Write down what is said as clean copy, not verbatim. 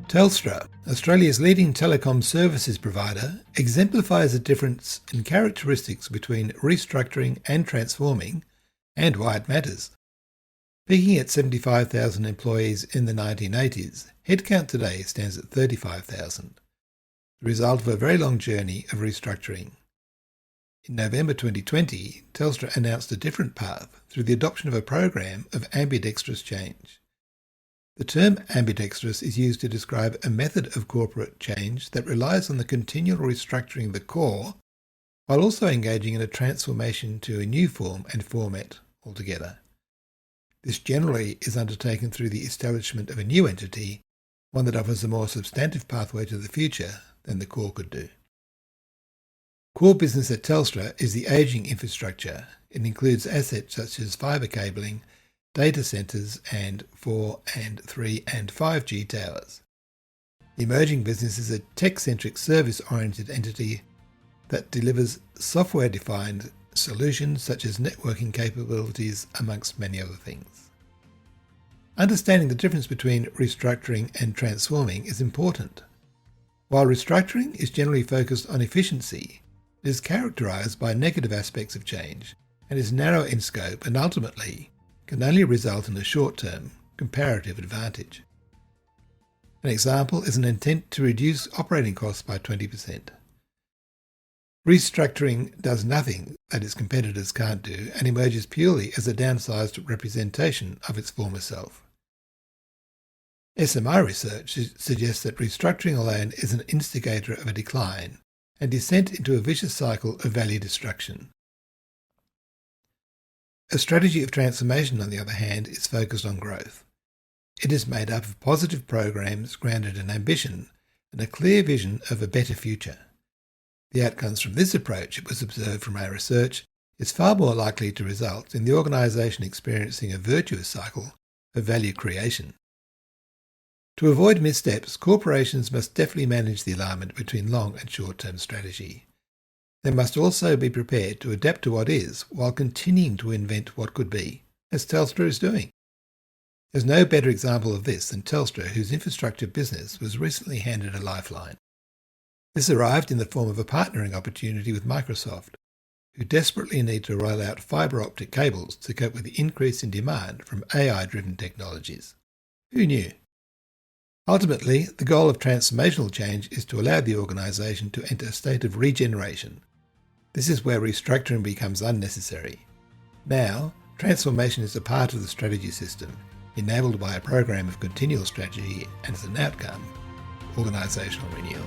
Telstra, Australia's leading telecom services provider, exemplifies the difference in characteristics between restructuring and transforming, and why it matters. Peaking at 75,000 employees in the 1980s, headcount today stands at 35,000, the result of a very long journey of restructuring. In November 2020, Telstra announced a different path through the adoption of a program of ambidextrous change. The term ambidextrous is used to describe a method of corporate change that relies on the continual restructuring of the core, while also engaging in a transformation to a new form and format altogether. This generally is undertaken through the establishment of a new entity, one that offers a more substantive pathway to the future than the core could do. Core business at Telstra is the ageing infrastructure. It includes assets such as fibre cabling, data centres and 4 and 3 and 5G towers. The emerging business is a tech-centric service-oriented entity that delivers software-defined solutions such as networking capabilities, amongst many other things. Understanding the difference between restructuring and transforming is important. While restructuring is generally focused on efficiency, it is characterised by negative aspects of change and is narrow in scope and ultimately can only result in a short-term comparative advantage. An example is an intent to reduce operating costs by 20%. Restructuring does nothing that its competitors can't do and emerges purely as a downsized representation of its former self. SMI research suggests that restructuring alone is an instigator of a decline and descent into a vicious cycle of value destruction. A strategy of transformation, on the other hand, is focused on growth. It is made up of positive programs grounded in ambition and a clear vision of a better future. The outcomes from this approach, it was observed from our research, is far more likely to result in the organisation experiencing a virtuous cycle of value creation. To avoid missteps, corporations must deftly manage the alignment between long and short-term strategy. They must also be prepared to adapt to what is while continuing to invent what could be, as Telstra is doing. There's no better example of this than Telstra, whose infrastructure business was recently handed a lifeline. This arrived in the form of a partnering opportunity with Microsoft, who desperately need to roll out fibre optic cables to cope with the increase in demand from AI-driven technologies. Who knew? Ultimately, the goal of transformational change is to allow the organisation to enter a state of regeneration. This is where restructuring becomes unnecessary. Now, transformation is a part of the strategy system, enabled by a program of continual strategy and as an outcome, organisational renewal.